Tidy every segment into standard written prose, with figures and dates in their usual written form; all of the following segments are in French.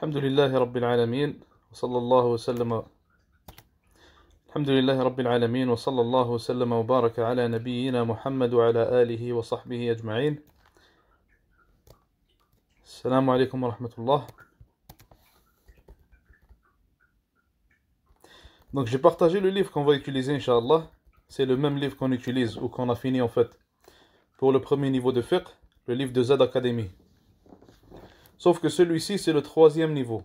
الحمد لله رب العالمين وصلى الله وسلم الحمد لله رب العالمين وصلى الله وسلم وبارك على نبينا محمد وعلى آله وصحبه أجمعين. السلام عليكم ورحمة الله. Donc j'ai partagé le livre qu'on va utiliser Inch'Allah. C'est le même livre qu'on utilise ou qu'on a fini en fait pour le premier niveau de fiqh, le livre de Zad Academy. Sauf que celui-ci c'est le troisième niveau.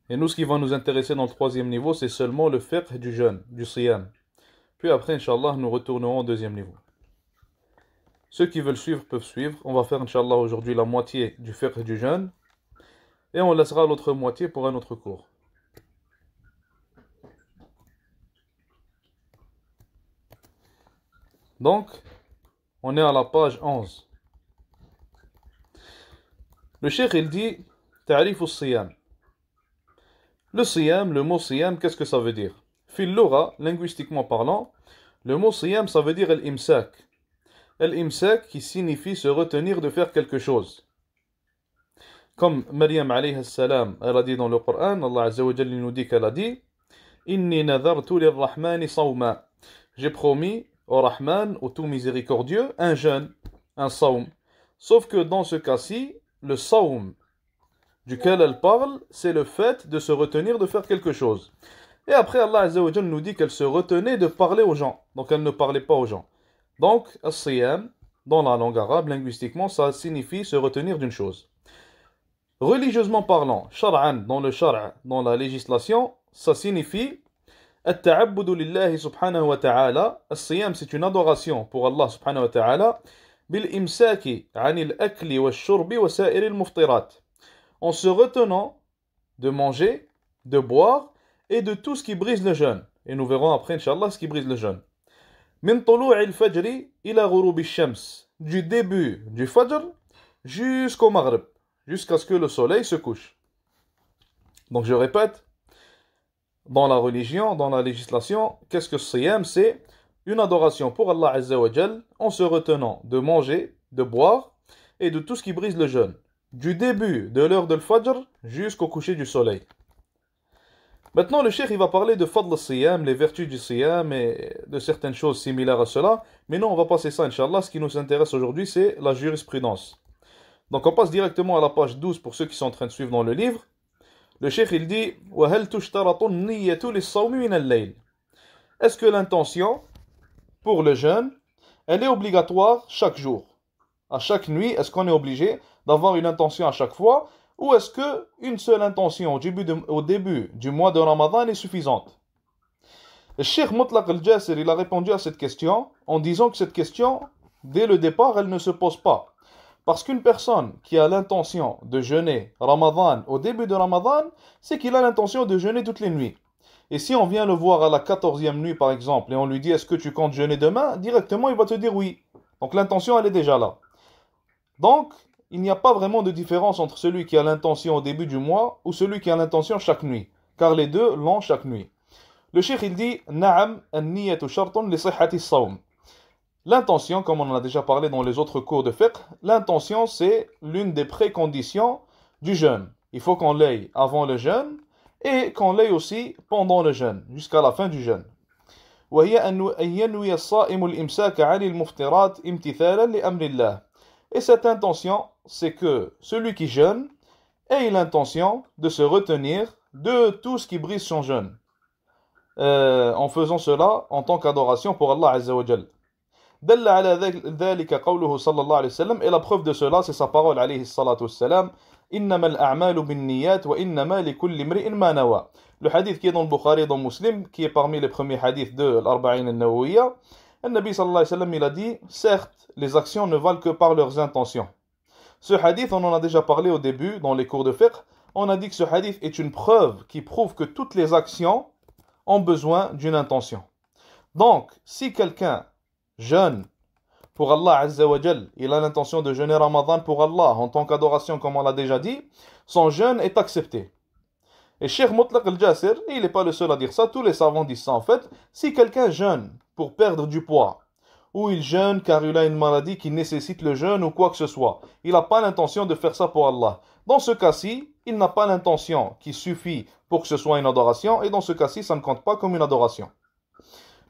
Et nous ce qui va nous intéresser dans le troisième niveau c'est seulement le fiqh du jeûne, du siyam. Puis après Inch'Allah nous retournerons au deuxième niveau. Ceux qui veulent suivre peuvent suivre. On va faire Inch'Allah aujourd'hui la moitié du fiqh du jeûne. Et on laissera l'autre moitié pour un autre cours. Donc, on est à la page 11. Le cheikh il dit Ta'rif al-siyam. Le siyam, le mot siyam, qu'est-ce que ça veut dire? Fil lugha, linguistiquement parlant, le mot siyam ça veut dire al-imsak. Al-imsak qui signifie se retenir de faire quelque chose. Comme Maryam alayhi salam, elle a dit dans le Coran, Allah Azza wa Jalla nous dit qu'elle a dit Inni nadhartu lir-rahmani sawma. J'ai promis au Rahman, au tout miséricordieux, un jeûne, un sawm. Sauf que dans ce cas-ci, le sawm duquel elle parle, c'est le fait de se retenir de faire quelque chose. Et après, Allah Azza wa Jalla nous dit qu'elle se retenait de parler aux gens. Donc elle ne parlait pas aux gens. Donc, as-siyam, dans la langue arabe, linguistiquement, ça signifie se retenir d'une chose. Religieusement parlant, shar'an, dans le shar', dans la législation, ça signifie التعبد لله سبحانه وتعالى. الصيام c'est une adoration pour Allah سبحانه وتعالى بالإمساك عن الأكل والشرب وسائر المفطرات, en se retenant de manger, de boire et de tout ce qui brise le jeûne. Et nous verrons après Inch'Allah ce qui brise le jeûne. من طلوع الفجر إلى غروب الشمس, du début du fajr jusqu'au maghrib, jusqu'à ce que le soleil se couche. Donc je répète, dans la religion, dans la législation, qu'est-ce que le siyam? C'est une adoration pour Allah Azza wa Jal en se retenant de manger, de boire et de tout ce qui brise le jeûne, du début de l'heure de l'Fajr jusqu'au coucher du soleil. Maintenant, le cheikh il va parler de fadl al-siyam, les vertus du siyam et de certaines choses similaires à cela. Mais non, on va passer ça, Inch'Allah. Ce qui nous intéresse aujourd'hui, c'est la jurisprudence. Donc on passe directement à la page 12 pour ceux qui sont en train de suivre dans le livre. Le cheikh il dit وَهَلْ تُشْتَرَطُ النِّيَّةُ لِلصَّوْمِ مِنَ اللَّيْلِ. Est-ce que l'intention pour le jeûne, elle est obligatoire chaque jour? À chaque nuit, est-ce qu'on est obligé d'avoir une intention à chaque fois? Ou est-ce qu'une seule intention au début du mois de Ramadan est suffisante? Le cheikh Mutlaq al-Jasir il a répondu à cette question en disant que cette question, dès le départ, elle ne se pose pas. Parce qu'une personne qui a l'intention de jeûner Ramadan au début de Ramadan, c'est qu'il a l'intention de jeûner toutes les nuits. Et si on vient le voir à la 14e nuit par exemple, et on lui dit est-ce que tu comptes jeûner demain? Directement il va te dire oui. Donc l'intention elle est déjà là. Donc il n'y a pas vraiment de différence entre celui qui a l'intention au début du mois ou celui qui a l'intention chaque nuit. Car les deux l'ont chaque nuit. Le cheikh il dit Na'am an-niyatu shartun li sihhati as-sawm. L'intention, comme on en a déjà parlé dans les autres cours de fiqh, l'intention c'est l'une des préconditions du jeûne. Il faut qu'on l'ait avant le jeûne et qu'on l'ait aussi pendant le jeûne, jusqu'à la fin du jeûne. وهي أن ينوي الصائم الإمساك عن المفطرات امتثالا لأمر الله. Et cette intention, c'est que celui qui jeûne ait l'intention de se retenir de tout ce qui brise son jeûne, en faisant cela en tant qu'adoration pour Allah Azza wa Jal. دل على ذلك قوله صلى الله عليه وسلم, et la preuve de cela c'est sa parole عليه الصلاة والسلام إنما الأعمال بالنيات وإنما لكل امرئ ما نوى. Le hadith qui est dans le Bukhari et dans Muslim, qui est parmi les premiers hadiths de l'Arba'in al-Nawawiyya, le Nabi sallallahu alayhi wa sallam il a dit certes les actions ne valent que par leurs intentions. Ce hadith on en a déjà parlé au début dans les cours de fiqh. On a dit que ce hadith est une preuve qui prouve que toutes les actions ont besoin d'une intention. Donc si quelqu'un jeûne pour Allah Azza wa Jal, il a l'intention de jeûner Ramadan pour Allah en tant qu'adoration comme on l'a déjà dit, son jeûne est accepté. Et Cheikh Mutlaq al-Jasir, il n'est pas le seul à dire ça, tous les savants disent ça en fait. Si quelqu'un jeûne pour perdre du poids ou il jeûne car il a une maladie qui nécessite le jeûne ou quoi que ce soit. Il n'a pas l'intention de faire ça pour Allah. Dans ce cas-ci, il n'a pas l'intention qui suffit pour que ce soit une adoration, et dans ce cas-ci, ça ne compte pas comme une adoration.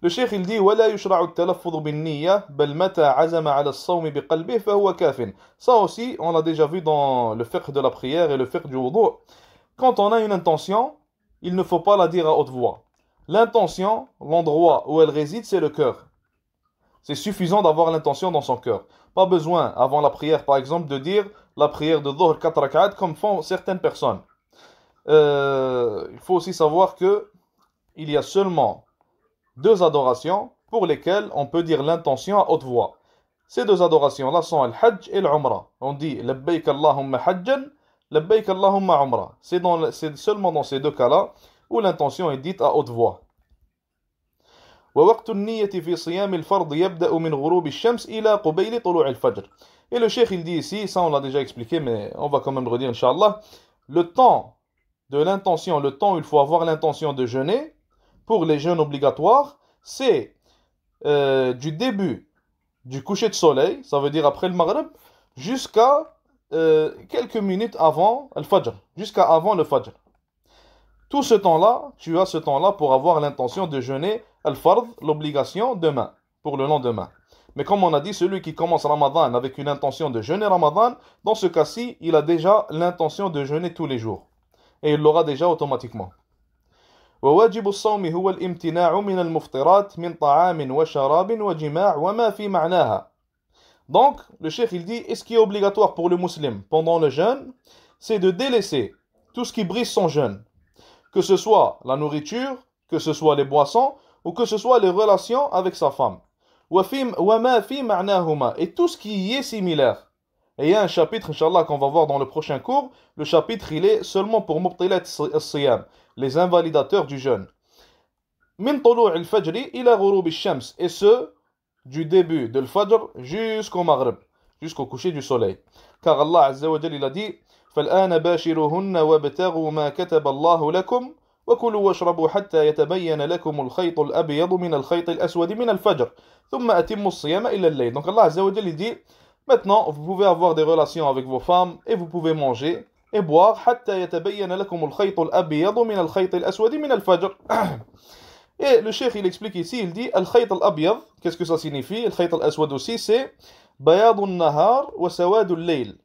Le cheikh il dit ولا يشرع التلفظ بالنية بل متى عزم على الصوم بقلبه فهو كاف. Ça aussi, on l'a déjà vu dans le fiqh de la prière et le fiqh du wudu. Quand on a une intention, il ne faut pas la dire à haute voix. L'intention, l'endroit où elle réside, c'est le cœur. C'est suffisant d'avoir l'intention dans son cœur. Pas besoin, avant la prière par exemple, de dire la prière de Dhuhr 4 rak'at comme font certaines personnes. Il faut aussi savoir que il y a seulement deux adorations pour lesquelles on peut dire l'intention à haute voix. Ces deux adorations-là sont le Hajj et l'Umrah. On dit Labbaik Allahumma Hajjan, Labbaik Allahumma Umrah. C'est seulement dans ces deux cas-là où l'intention est dite à haute voix. ووقت النية في صيام الفرض يبدأ من غروب الشمس إلى قبيل طلوع الفجر. Et le cheikh il dit ici, ça on l'a déjà expliqué, mais on va quand même le redire, Inch'Allah, le temps de l'intention, le temps où il faut avoir l'intention de jeûner, pour les jeûnes obligatoires, c'est du début du coucher de soleil, ça veut dire après le Maghrib, jusqu'à quelques minutes avant le Fajr, jusqu'à avant le Fajr. Tout ce temps-là, tu as ce temps-là pour avoir l'intention de jeûner al-fard, l'obligation, demain, pour le lendemain. Mais comme on a dit, celui qui commence Ramadan avec une intention de jeûner Ramadan, dans ce cas-ci, il a déjà l'intention de jeûner tous les jours. Et il l'aura déjà automatiquement. وواجب الصوم هو الامتناع من المفطرات من طعام وشراب وجماع وما في معناها. Donc, le cheikh il dit, et ce qui est obligatoire pour le musulman pendant le jeûne, c'est de délaisser tout ce qui brise son jeûne. Que ce soit la nourriture, que ce soit les boissons, ou que ce soit les relations avec sa femme. وما في معناهما, et tout ce qui y est similaire. Et il y a un chapitre, Inch'Allah, qu'on va voir dans le prochain cours. Le chapitre, il est seulement pour mubtilat as-siyam, les invalidateurs du jeûne. Min tulu' al-fajr ila ghurub ash-shams, et ce, du début de l'Fajr jusqu'au Maghrib, jusqu'au coucher du soleil. Car Allah Azza wa Jalla il a dit فَالْآنَ بَاشِرُهُنَّ وَابْتَغُوا مَا كَتَبَ اللَّهُ لَكُمْ وَكُلُوا وَاشْرَبُوا حَتَّى يَتَبَيَّنَ لَكُمُ الْخَيْطُ الْأَبْيَضُ مِنَ الْخَيْطِ الْأَسْوَدِ مِنَ الْفَجْرِ ثُمَّ أَتِمُّوا الصِّيَامَ إِلَى اللَّيْلِ. Donc Allah Azza wa Jalla il dit maintenant vous pouvez avoir des relations avec vos femmes et vous pouvez manger et boire حتى يتبين لكم الخيط الأبيض من الخيط الأسود من الفجر. Et le cheikh il explique ici, il dit al-khayt al-abyad, qu'est-ce que ça signifie? Al-khayt al-aswad aussi c'est bayad al-nahar wa sawad al-layl.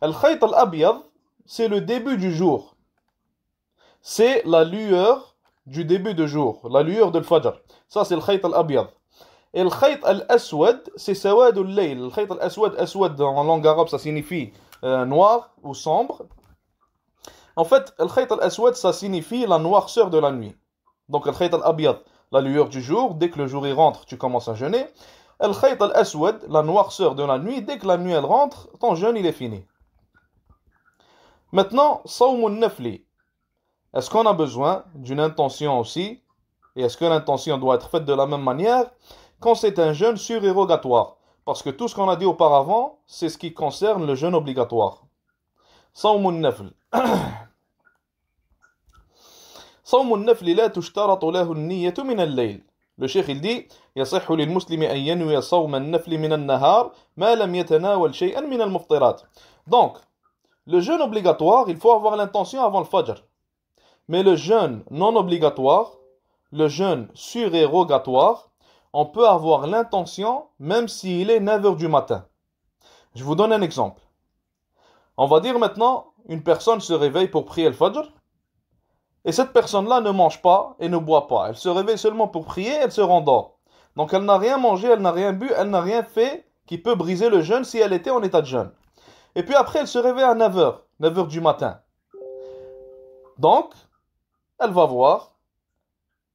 Al-khayt al-abyad c'est le début du jour. C'est la lueur du début de jour, la lueur de l'fajr. Ça c'est al-khayt al-abyad. Et al-khayt al-aswad c'est sawad al-layl. Al-khayt al-aswad, aswad en langue arabe ça signifie noir ou sombre. En fait, al-khayt al-aswad ça signifie la noirceur de la nuit. Donc, al-khayt al-abyad, la lueur du jour, dès que le jour y rentre, tu commences à jeûner. Al-khayt al-aswad, la noirceur de la nuit, dès que la nuit elle rentre, ton jeûne il est fini. Maintenant, sawmun nafli. Est-ce qu'on a besoin d'une intention aussi? Et est-ce que l'intention doit être faite de la même manière quand c'est un jeûne surérogatoire? Parce que tout ce qu'on a dit auparavant, c'est ce qui concerne le jeûne obligatoire. Sawmun nafl. صوم النفل لا تشترط له النية من الليل. Le cheikh il dit يصح للمسلم أن ينوي صوم النفل من النهار ما لم يتناول شيئا من المفطرات. Donc, le jeûne obligatoire, il faut avoir l'intention avant le fajr. Mais le jeûne non obligatoire, le jeûne surérogatoire, on peut avoir l'intention même s'il est 9h du matin. Je vous donne un exemple. On va dire maintenant, une personne se réveille pour prier le fajr. Et cette personne-là ne mange pas et ne boit pas. Elle se réveille seulement pour prier, elle se rendort. Donc elle n'a rien mangé, elle n'a rien bu, elle n'a rien fait qui peut briser le jeûne si elle était en état de jeûne. Et puis après, elle se réveille à 9h, 9h du matin. Donc, elle va voir,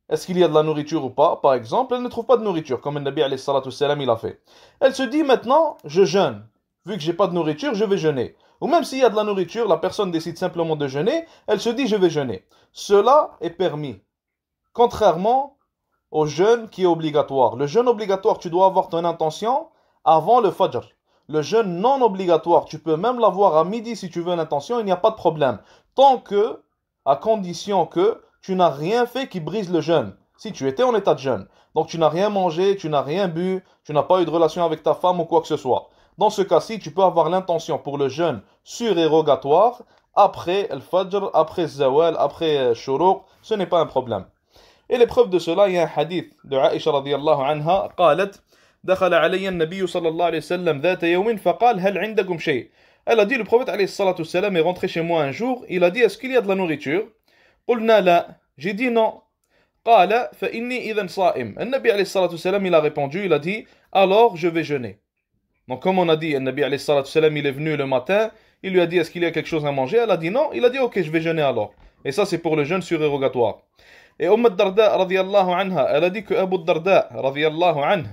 est-ce qu'il y a de la nourriture ou pas, par exemple. Elle ne trouve pas de nourriture, comme le Nabi alayhi salatu salam il a fait. Elle se dit maintenant, je jeûne. Vu que j'ai pas de nourriture, je vais jeûner. Ou même s'il y a de la nourriture, la personne décide simplement de jeûner, elle se dit je vais jeûner. Cela est permis. Contrairement au jeûne qui est obligatoire. Le jeûne obligatoire, tu dois avoir ton intention avant le fajr. Le jeûne non obligatoire, tu peux même l'avoir à midi si tu veux l'intention, il n'y a pas de problème. Tant que, à condition que tu n'as rien fait qui brise le jeûne. Si tu étais en état de jeûne. Donc tu n'as rien mangé, tu n'as rien bu, tu n'as pas eu de relation avec ta femme ou quoi que ce soit. Dans ce cas-ci, tu peux avoir l'intention pour le jeûne surérogatoire après le Fajr, après Zawal, après Shuruq, ce n'est pas un problème. Et l'épreuve de cela, il y a un hadith de Aïcha radiallahu anha, قالت دخل علي النبي صلى الله عليه وسلم ذات يوم فقال هل عندكم شيء. Elle a dit, le prophète alayhi salatu salam est rentré chez moi un jour, il a dit, est-ce qu'il y a de la nourriture? قلنا لا. J'ai dit non. قال فإني إذن صائم. Le Nabi alayhi salatu salam, il a répondu, il a dit, alors je vais jeûner. Donc comme on a dit, le Nabi alayhi salatu salam, il est venu le matin, il lui a dit, est-ce qu'il y a quelque chose à manger? Elle a dit non, il a dit, ok, je vais jeûner alors. Et ça c'est pour le jeûne surérogatoire. Et Darda radiyallahu anha, elle a dit que Abu Darda radiyallahu anha,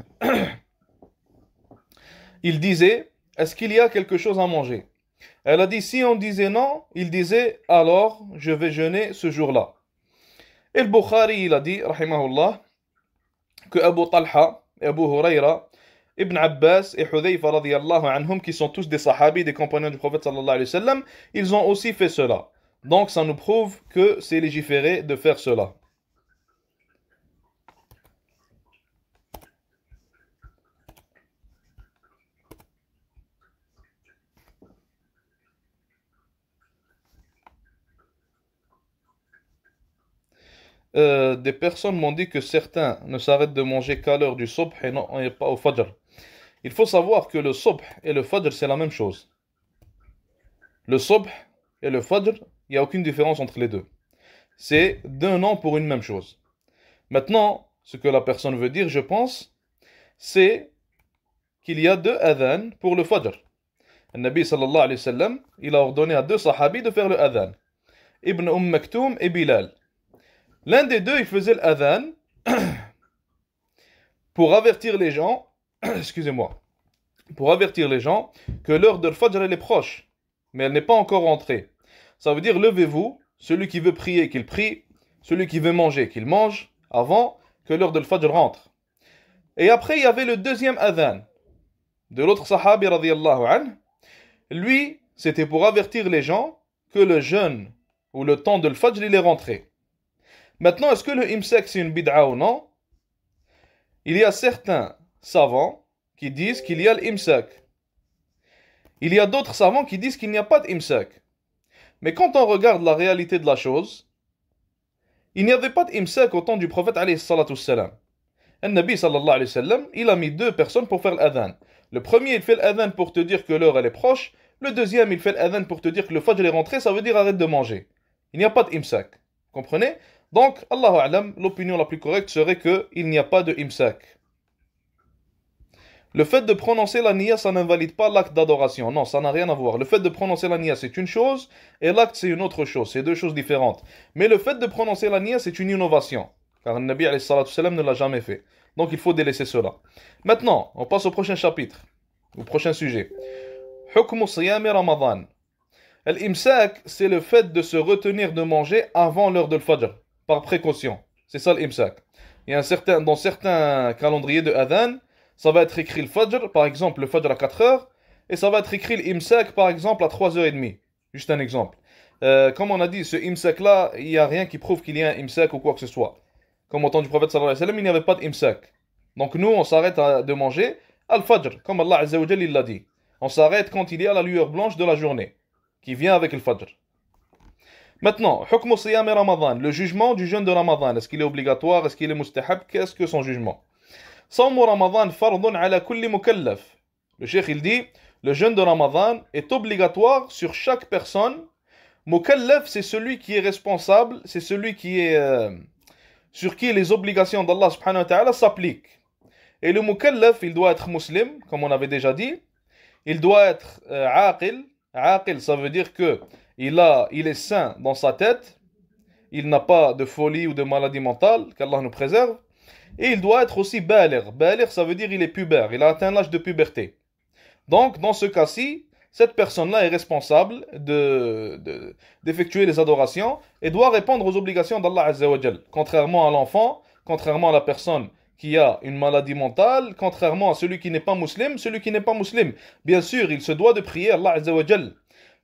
il disait, est-ce qu'il y a quelque chose à manger? Elle a dit, si on disait non, il disait, alors je vais jeûner ce jour-là. Et le Bukhari, il a dit, rahimahullah, que Abu Talha, Abu Huraira, Ibn Abbas et Hudayfa radiyallahu anhum, qui sont tous des sahabis, des compagnons du prophète sallallahu alayhi wa sallam, ils ont aussi fait cela. Donc ça nous prouve que c'est légiféré de faire cela. Des personnes m'ont dit que certains ne s'arrêtent de manger qu'à l'heure du subh et pas au fajr. Il faut savoir que le subh et le fajr c'est la même chose. Le subh et le fajr, il n'y a aucune différence entre les deux. C'est deux noms pour une même chose. Maintenant, ce que la personne veut dire, je pense, c'est qu'il y a deux adhan pour le fajr. Le Nabi sallallahu alayhi wa sallam, il a ordonné à deux sahabis de faire le adhan. Ibn Maktoum et Bilal. L'un des deux, il faisait l'adhan pour avertir les gens, excusez-moi, pour avertir les gens que l'heure de l'Fajr elle est proche, mais elle n'est pas encore rentrée. Ça veut dire, levez-vous, celui qui veut prier qu'il prie, celui qui veut manger qu'il mange, avant que l'heure de l'Fajr rentre. Et après, il y avait le deuxième adhan de l'autre sahabi radiyallahu anhu. Lui, c'était pour avertir les gens que le jeûne ou le temps de l'Fajr il est rentré. Maintenant, est-ce que le imsak c'est une bid'a ou non? Il y a certains savants qui disent qu'il y a l'imsak. Il y a d'autres savants qui disent qu'il n'y a pas d'imsak. Mais quand on regarde la réalité de la chose, il n'y avait pas d'imsak au temps du prophète alayhi salatu salam. Le Nabi sallallahu alayhi wa sallam, il a mis deux personnes pour faire l'adhan. Le premier, il fait l'adhan pour te dire que l'heure elle est proche. Le deuxième, il fait l'adhan pour te dire que le fajr est rentré, ça veut dire arrête de manger. Il n'y a pas d'imsak. Comprenez? Donc, Allahu A'lam, l'opinion la plus correcte serait qu'il n'y a pas de imsak. Le fait de prononcer la niya, ça n'invalide pas l'acte d'adoration. Non, ça n'a rien à voir. Le fait de prononcer la niya, c'est une chose, et l'acte, c'est une autre chose. C'est deux choses différentes. Mais le fait de prononcer la niya, c'est une innovation. Car le Nabi alayhi salatu salam ne l'a jamais fait. Donc, il faut délaisser cela. Maintenant, on passe au prochain chapitre, au prochain sujet. Hukmu siyami Ramadan. L'imsak, c'est le fait de se retenir de manger avant l'heure de l'Fajr. Par précaution. C'est ça l'imsak. Il y a dans certains calendriers de adhan, ça va être écrit le fajr, par exemple le fajr à 4 heures, et ça va être écrit l'imsak, par exemple, à 3h30. Juste un exemple. Comme on a dit, ce imsak-là, il n'y a rien qui prouve qu'il y a un imsak ou quoi que ce soit. Comme au temps du prophète sallallahu alayhi wa sallam, il n'y avait pas d'imsak. Donc nous, on s'arrête de manger al-fajr, comme Allah azza wa jalla il l'a dit. On s'arrête quand il y a la lueur blanche de la journée, qui vient avec le fajr. Maintenant, hukmu siyam Ramadan, le jugement du jeûne de Ramadan. Est-ce qu'il est obligatoire? Est-ce qu'il est mustahab? Qu'est-ce que son jugement? Sawm Ramadan fardun ala kulli mukallaf. Le cheikh il dit, le jeûne de Ramadan est obligatoire sur chaque personne. Mukallaf, c'est celui qui est responsable, c'est celui qui est sur qui les obligations d'Allah subhanahu wa ta'ala s'appliquent. Et le mukallaf, il doit être musulman, comme on avait déjà dit. Il doit être aqil. Aqil, ça veut dire que il est sain dans sa tête, il n'a pas de folie ou de maladie mentale, qu'Allah nous préserve, et il doit être aussi baligh. Baligh, ça veut dire il est pubère, il a atteint l'âge de puberté. Donc, dans ce cas-ci, cette personne-là est responsable d'effectuer les adorations et doit répondre aux obligations d'Allah Azza wa Jal. Contrairement à l'enfant, contrairement à la personne qui a une maladie mentale, contrairement à celui qui n'est pas musulman, celui qui n'est pas musulman, bien sûr, il se doit de prier Allah Azza wa Jal.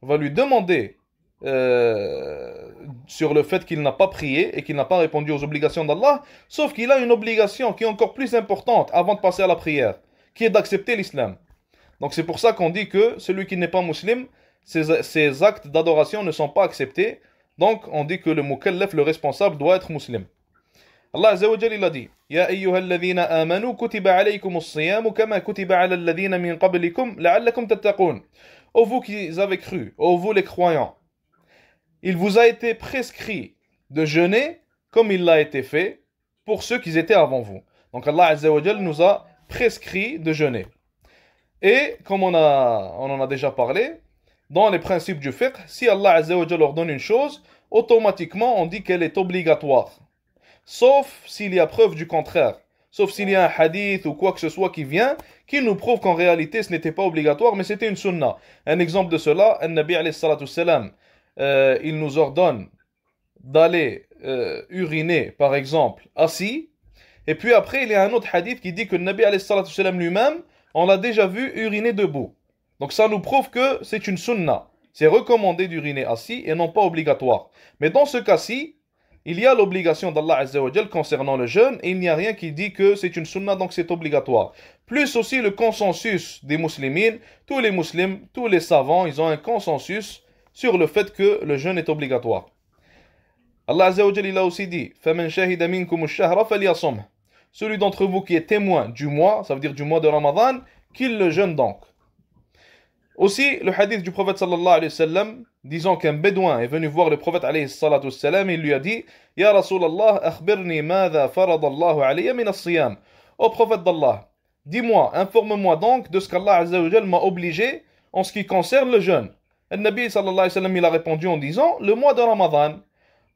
Va lui demander sur le fait qu'il n'a pas prié et qu'il n'a pas répondu aux obligations d'Allah, sauf qu'il a une obligation qui est encore plus importante avant de passer à la prière, qui est d'accepter l'islam. Donc c'est pour ça qu'on dit que celui qui n'est pas musulman, ses actes d'adoration ne sont pas acceptés. Donc on dit que le mukallaf, le responsable, doit être musulman. Allah Azza wa Jalla il a dit Ya ayyuhalladhina amanu kutiba alaykumus siyamu kama kutiba ala alladhina min qablikum la'allakum tattaqun. Ô vous qui avez cru, ô vous les croyants, il vous a été prescrit de jeûner comme il l'a été fait pour ceux qui étaient avant vous. Donc Allah Azza wa Jalla nous a prescrit de jeûner. Et comme on en a déjà parlé, dans les principes du fiqh, si Allah Azza wa Jalla ordonne une chose, automatiquement on dit qu'elle est obligatoire. Sauf s'il y a preuve du contraire. Sauf s'il y a un hadith ou quoi que ce soit qui vient, qui nous prouve qu'en réalité ce n'était pas obligatoire, mais c'était une sunnah. Un exemple de cela, un Nabi alayhi salatu salam, il nous ordonne d'aller uriner, par exemple, assis. Et puis après, il y a un autre hadith qui dit que le Nabi alayhi salatu salam lui-même, on l'a déjà vu uriner debout. Donc ça nous prouve que c'est une sunnah. C'est recommandé d'uriner assis et non pas obligatoire. Mais dans ce cas-ci, il y a l'obligation d'Allah Azza wa Jal concernant le jeûne et il n'y a rien qui dit que c'est une sunnah donc c'est obligatoire. Plus aussi le consensus des musulmans, tous les musulmans, tous les savants, ils ont un consensus sur le fait que le jeûne est obligatoire. Allah Azza wa Jal il a aussi dit فَمَنْ شَهِدَ مِنْكُمُ الشَّهْرَ فَلْيَصُمْهُ. Celui d'entre vous qui est témoin du mois, ça veut dire du mois de Ramadan, qu'il le jeûne donc. Aussi, le hadith du prophète sallallahu alayhi wa sallam, disant qu'un bédouin est venu voir le prophète alayhi salatu wa sallam, il lui a dit Ya Rasulallah, akhbirni madha faradallahu alayya min as-siyam. Ô prophète d'Allah, dis-moi, informe-moi donc de ce qu'Allah Azza wa Jal m'a obligé en ce qui concerne le jeûne. Le Nabi sallallahu alayhi wa sallam, il a répondu en disant le mois de Ramadan.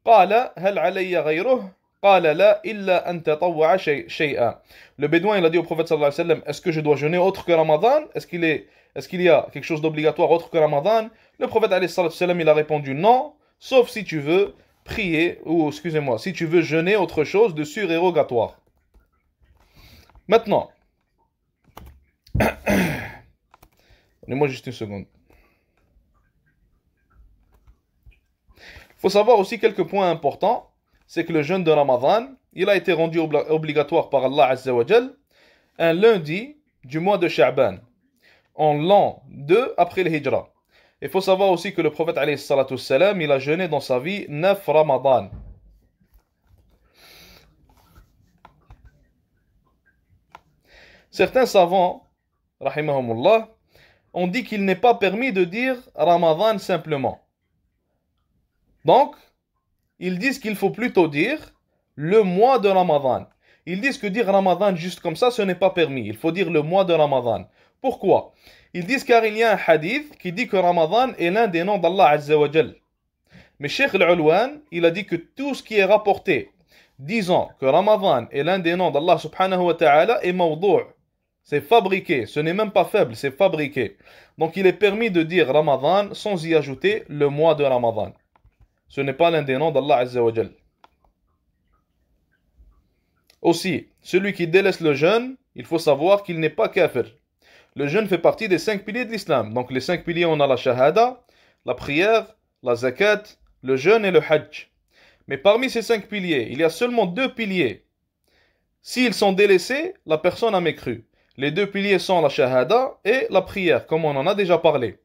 Qala hal alayya ghayruh? Qala la illa an tatawwa'a shay'a. Le bédouin, il a dit au prophète sallallahu alayhi wa sallam, est-ce que je dois jeûner autre que Ramadan? Est-ce qu'il y a quelque chose d'obligatoire autre que Ramadan? Le prophète alayhi salam, il a répondu non, sauf si tu veux prier, ou excusez-moi, si tu veux jeûner autre chose de surérogatoire. Maintenant, donnez-moi juste une seconde. Il faut savoir aussi quelques points importants, c'est que le jeûne de Ramadan, il a été rendu obligatoire par Allah Azza wa Jal un lundi du mois de Sha'ban, en l'an 2 après le Hijra. Il faut savoir aussi que le prophète alayhi salatu salam, il a jeûné dans sa vie 9 Ramadan. Certains savants, rahimahumullah, ont dit qu'il n'est pas permis de dire Ramadan simplement. Donc, ils disent qu'il faut plutôt dire le mois de Ramadan. Ils disent que dire Ramadan juste comme ça, ce n'est pas permis. Il faut dire le mois de Ramadan. Pourquoi? Ils disent car il y a un hadith qui dit que Ramadan est l'un des noms d'Allah Azza wa Jal. Mais Cheikh Al-Ulwan, il a dit que tout ce qui est rapporté disant que Ramadan est l'un des noms d'Allah subhanahu wa ta'ala est mawdou'. C'est fabriqué, ce n'est même pas faible, c'est fabriqué. Donc il est permis de dire Ramadan sans y ajouter le mois de Ramadan. Ce n'est pas l'un des noms d'Allah Azza wa Jal. Aussi, celui qui délaisse le jeûne, il faut savoir qu'il n'est pas kafir. Le jeûne fait partie des 5 piliers de l'islam. Donc les 5 piliers, on a la shahada, la prière, la zakat, le jeûne et le hajj. Mais parmi ces 5 piliers, il y a seulement 2 piliers. S'ils sont délaissés, la personne a mécru. Les 2 piliers sont la shahada et la prière, comme on en a déjà parlé.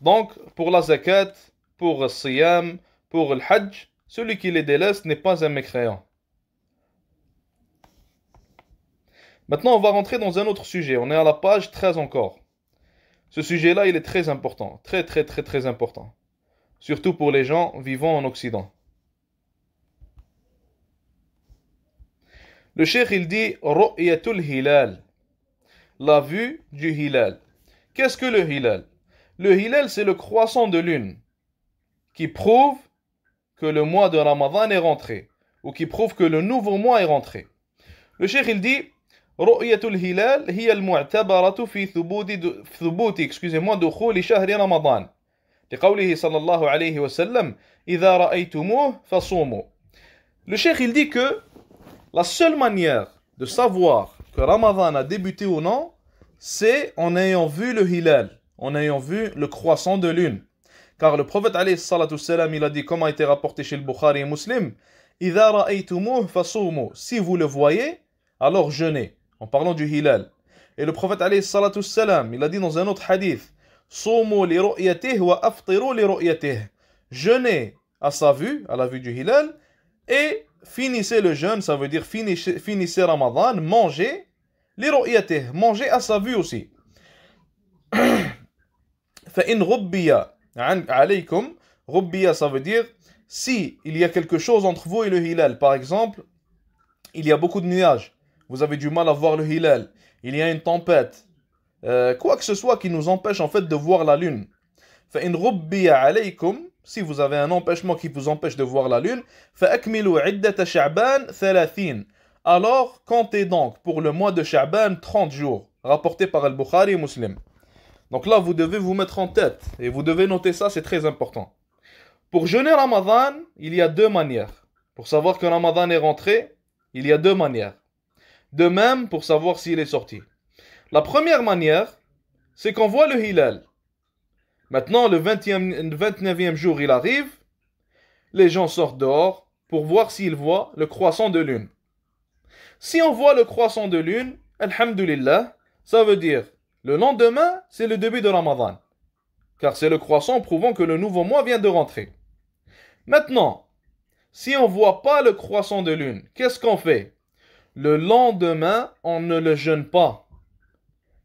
Donc, pour la zakat, pour le siyam, pour le hajj, celui qui les délaisse n'est pas un mécréant. Maintenant, on va rentrer dans un autre sujet. On est à la page 13 encore. Ce sujet-là, il est très important. Très important. Surtout pour les gens vivant en Occident. Le cheikh, il dit Ru'yatul hilal. La vue du hilal. Qu'est-ce que le hilal? Le hilal, c'est le croissant de lune qui prouve que le mois de Ramadan est rentré ou qui prouve que le nouveau mois est rentré. Le cheikh, il dit رؤية الهلال هي المعتبرة في ثبوت دخول شهر رمضان لقوله صلى الله عليه وسلم إذا رأيتموه فصوموا. Le cheikh il dit que la seule manière de savoir que Ramadan a débuté ou non, c'est en ayant vu le hilal, en ayant vu le croissant de lune. Car le prophète alayhi salatu salam, il a dit, comme a été rapporté chez le Bukhari et Muslim, إِذَا رَأَيْتُمُوهُ فَصُومُوا. Si vous le voyez, alors jeûnez. En parlant du hilal. Et le prophète alayhi salatu salam, il a dit dans un autre hadith, صُومُوا لِرُؤْيَتِهِ وَأَفْطِرُوا لِرُؤْيَتِهِ. Jeûnez à sa vue, à la vue du hilal, et finissez le jeûne, ça veut dire finissez Ramadan, mangez لِرُؤْيَتِهِ, mangez à sa vue aussi. فَإِنْ غُبِّيَ عَلَيْكُمْ, غُبِّيَ ça veut dire si il y a quelque chose entre vous et le hilal, par exemple, il y a beaucoup de nuages, vous avez du mal à voir le hilal, il y a une tempête, quoi que ce soit qui nous empêche en fait de voir la lune. فَإِنْ غُبِّيَ عَلَيْكُمْ, si vous avez un empêchement qui vous empêche de voir la lune, فَأَكْمِلُوا عِدَّةَ شَعْبَانَ 30. Alors comptez donc pour le mois de Sha'ban 30 jours, rapporté par Al-Bukhari et Muslim. Donc là, vous devez vous mettre en tête, et vous devez noter ça, c'est très important. Pour jeûner Ramadan, il y a deux manières. Pour savoir que Ramadan est rentré, il y a deux manières. De même, pour savoir s'il est sorti. La première manière, c'est qu'on voit le hilal. Maintenant, le 29e jour, il arrive, les gens sortent dehors pour voir s'ils voient le croissant de lune. Si on voit le croissant de lune, alhamdulillah, ça veut dire le lendemain, c'est le début de Ramadan. Car c'est le croissant prouvant que le nouveau mois vient de rentrer. Maintenant, si on ne voit pas le croissant de lune, qu'est-ce qu'on fait? Le lendemain, on ne le jeûne pas.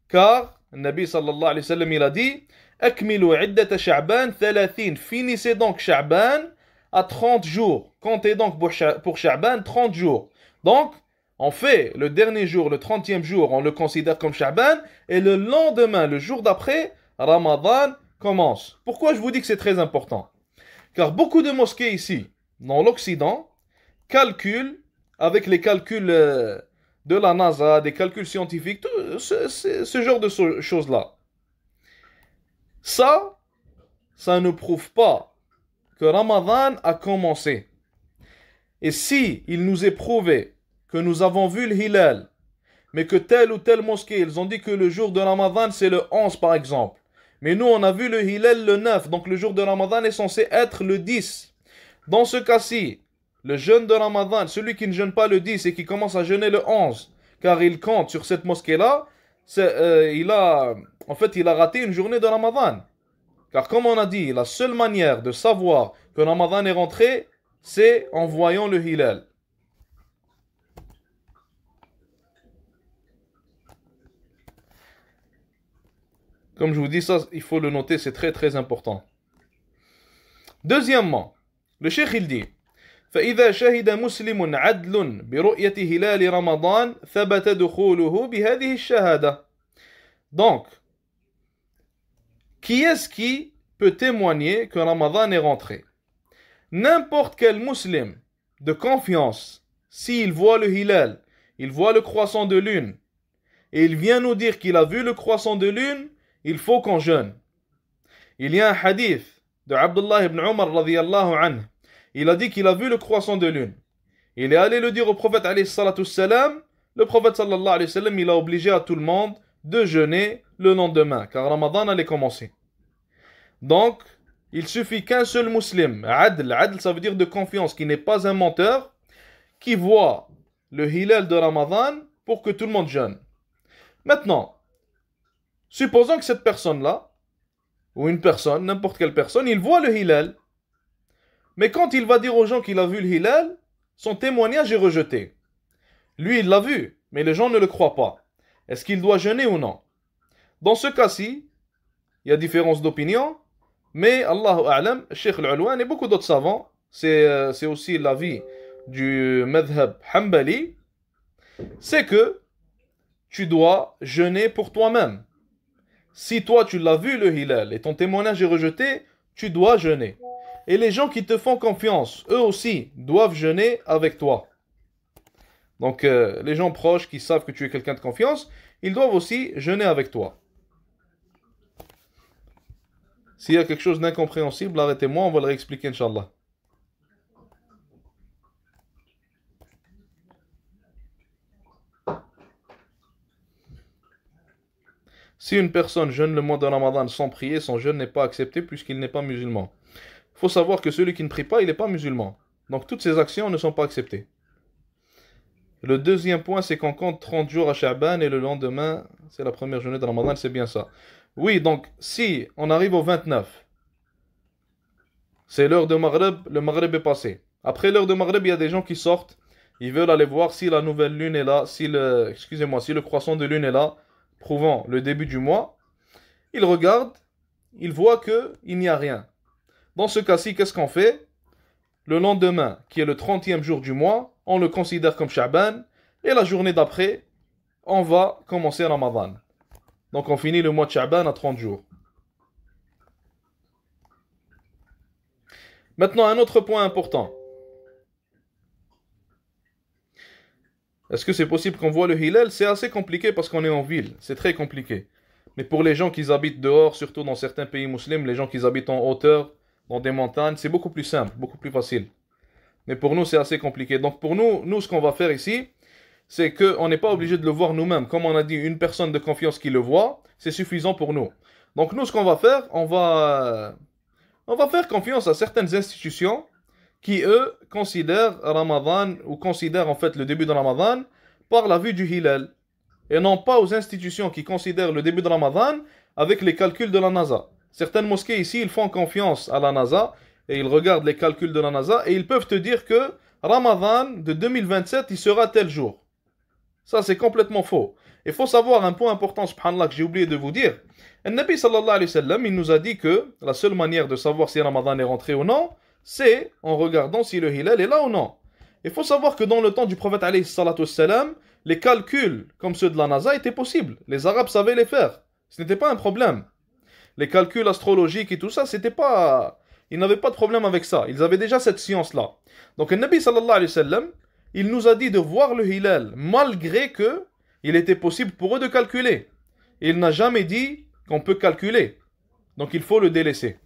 Car, le Nabi sallallahu alayhi wa sallam, il a dit, Akmilu iddata Sha'ban 30. Finissez donc Sha'ban à 30 jours. Comptez donc pour Sha'ban 30 jours. Donc, on fait le dernier jour, le 30e jour, on le considère comme Sha'ban, et le lendemain, le jour d'après, Ramadan commence. Pourquoi je vous dis que c'est très important? Car beaucoup de mosquées ici, dans l'Occident, calculent avec les calculs de la NASA, des calculs scientifiques, tout ce genre de choses-là. Ça ne prouve pas que Ramadan a commencé. Et si il nous est prouvé que nous avons vu le hilal, mais que telle ou telle mosquée, ils ont dit que le jour de Ramadan c'est le 11 par exemple, mais nous on a vu le hilal le 9, donc le jour de Ramadan est censé être le 10. Dans ce cas-ci, le jeûne de Ramadan, celui qui ne jeûne pas le 10 et qui commence à jeûner le 11, car il compte sur cette mosquée-là, il a raté une journée de Ramadan. Car comme on a dit, la seule manière de savoir que Ramadan est rentré, c'est en voyant le hilal. Comme je vous dis ça, il faut le noter, c'est très très important. Deuxièmement, le cheikh il dit فإذا شهد مسلم عدل برؤية هلال رمضان ثبت دخوله بهذه الشهادة. Donc, qui est-ce qui peut témoigner que Ramadan est rentré? N'importe quel musulman de confiance, s'il voit le hilal, il voit le croissant de lune, et il vient nous dire qu'il a vu le croissant de lune, il faut qu'on jeûne. Il y a un hadith de Abdullah ibn Umar radiyallahu anhu. Il a dit qu'il a vu le croissant de lune. Il est allé le dire au prophète alayhi salatu salam. Le prophète sallallahu alayhi wa sallam, il a obligé à tout le monde de jeûner le lendemain, car Ramadan allait commencer. Donc, il suffit qu'un seul musulman, adl ça veut dire de confiance, qui n'est pas un menteur, qui voit le hilal de Ramadan pour que tout le monde jeûne. Maintenant, supposons que cette personne-là, ou une personne, n'importe quelle personne, il voit le hilal, mais quand il va dire aux gens qu'il a vu le hilal, son témoignage est rejeté. Lui, il l'a vu, mais les gens ne le croient pas. Est-ce qu'il doit jeûner ou non? Dans ce cas-ci, il y a différence d'opinion, mais Allahu A'lam, Cheikh Al-Ulwan et beaucoup d'autres savants, c'est aussi l'avis du madhab Hanbali, c'est que tu dois jeûner pour toi-même. Si toi tu l'as vu le hilal et ton témoignage est rejeté, tu dois jeûner. Et les gens qui te font confiance, eux aussi, doivent jeûner avec toi. Donc les gens proches qui savent que tu es quelqu'un de confiance, ils doivent aussi jeûner avec toi. S'il y a quelque chose d'incompréhensible, arrêtez-moi, on va le réexpliquer, Inch'Allah. Si une personne jeûne le mois de Ramadan sans prier, son jeûne n'est pas accepté puisqu'il n'est pas musulman. Il faut savoir que celui qui ne prie pas, il n'est pas musulman. Donc toutes ses actions ne sont pas acceptées. Le deuxième point, c'est qu'on compte 30 jours à Sha'ban et le lendemain, c'est la première journée de Ramadan, c'est bien ça. Oui, donc si on arrive au 29, c'est l'heure de Maghreb, le Maghreb est passé. Après l'heure de Maghreb, il y a des gens qui sortent, ils veulent aller voir si la nouvelle lune est là, si le croissant de lune est là, prouvant le début du mois. Ils regardent, ils voient qu'il n'y a rien. Dans ce cas-ci, qu'est-ce qu'on fait? Le lendemain, qui est le 30e jour du mois, on le considère comme Sha'ban, et la journée d'après, on va commencer Ramadan. Donc on finit le mois de Sha'ban à 30 jours. Maintenant, un autre point important. Est-ce que c'est possible qu'on voit le Hilal? C'est assez compliqué parce qu'on est en ville, c'est très compliqué. Mais pour les gens qui habitent dehors, surtout dans certains pays musulmans, les gens qui habitent en hauteur, dans des montagnes, c'est beaucoup plus simple, beaucoup plus facile. Mais pour nous, c'est assez compliqué. Donc pour nous, ce qu'on va faire ici, c'est qu'on n'est pas obligé de le voir nous-mêmes. Comme on a dit, une personne de confiance qui le voit, c'est suffisant pour nous. Donc nous, ce qu'on va faire, on va faire confiance à certaines institutions qui, eux, considèrent Ramadan, ou considèrent en fait le début de Ramadan par la vue du Hilal. Et non pas aux institutions qui considèrent le début de Ramadan avec les calculs de la NASA. Certaines mosquées ici, ils font confiance à la NASA et ils regardent les calculs de la NASA et ils peuvent te dire que Ramadan de 2027, il sera tel jour. Ça, c'est complètement faux. Il faut savoir un point important, subhanallah, que j'ai oublié de vous dire. Le Nabi sallallahu alayhi wa sallam, il nous a dit que la seule manière de savoir si Ramadan est rentré ou non, c'est en regardant si le Hilal est là ou non. Il faut savoir que dans le temps du prophète alayhi salatu wassalam, les calculs comme ceux de la NASA étaient possibles. Les Arabes savaient les faire. Ce n'était pas un problème. Les calculs astrologiques et tout ça, c'était pas... Ils n'avaient pas de problème avec ça. Ils avaient déjà cette science-là. Donc le Nabi sallallahu alayhi wa sallam, il nous a dit de voir le Hilal, malgré que il était possible pour eux de calculer. Il n'a jamais dit qu'on peut calculer. Donc il faut le délaisser.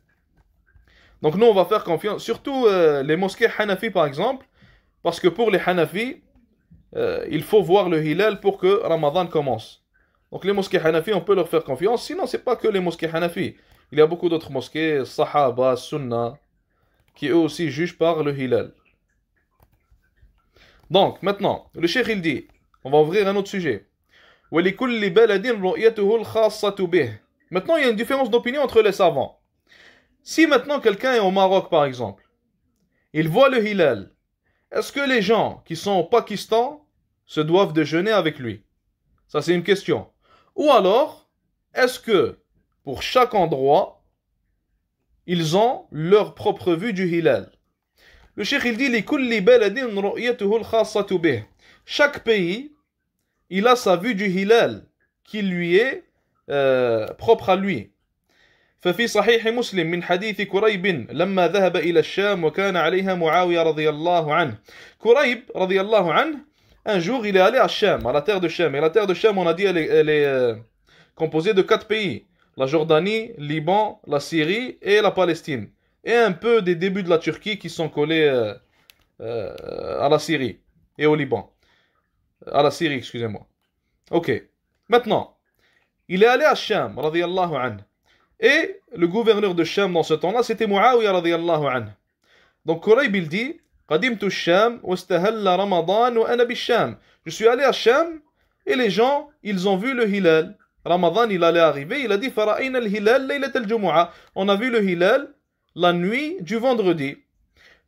Donc nous, on va faire confiance, surtout les mosquées Hanafi par exemple, parce que pour les Hanafi, il faut voir le Hilal pour que Ramadan commence. Donc les mosquées Hanafi, on peut leur faire confiance. Sinon, c'est pas que les mosquées Hanafi. Il y a beaucoup d'autres mosquées, Sahaba, Sunna, qui eux aussi jugent par le Hilal. Donc, maintenant, le cheikh il dit, on va ouvrir un autre sujet. وَلِكُلِّ بَلَدٍ رُؤْيَتُهُ الْخَاصَّةُ بِهِ. Maintenant, il y a une différence d'opinion entre les savants. Si maintenant quelqu'un est au Maroc, par exemple, il voit le Hilal, est-ce que les gens qui sont au Pakistan se doivent de jeûner avec lui? Ça, c'est une question. Ou alors, est-ce que pour chaque endroit, ils ont leur propre vue du Hilal? Le cheikh il dit لِكُلِّ بَلَدٍ رُؤْيَتُهُ الْخَاصَّةُ بِهِ. Chaque pays, il a sa vue du Hilal qui lui est propre à lui. ففي صحيح مسلم من حديث كريب لما ذهب إلى الشام وكان عليها معاوية رضي الله عنه. كريب رضي الله عنه, un jour il est allé à Cham, à la terre de Cham. Et la terre de Cham, on a dit, elle est composée de 4 pays. La Jordanie, Liban, la Syrie et la Palestine. Et un peu des débuts de la Turquie qui sont collés à la Syrie et au Liban. À la Syrie, excusez-moi. Ok. Maintenant, il est allé à Cham, radiyallahu anhu. Et le gouverneur de Cham dans ce temps-là, c'était Muawiyah, radiyallahu anhu. Donc, Kurayb, il dit, قدمت الشام واستهل رمضان وأنا بالشام. Je suis allé à Cham et les gens, ils ont vu le Hilal. Ramadan, il allait arriver, il a dit, فرأينا الهلال ليلة الجمعة. On a vu le Hilal la nuit du vendredi.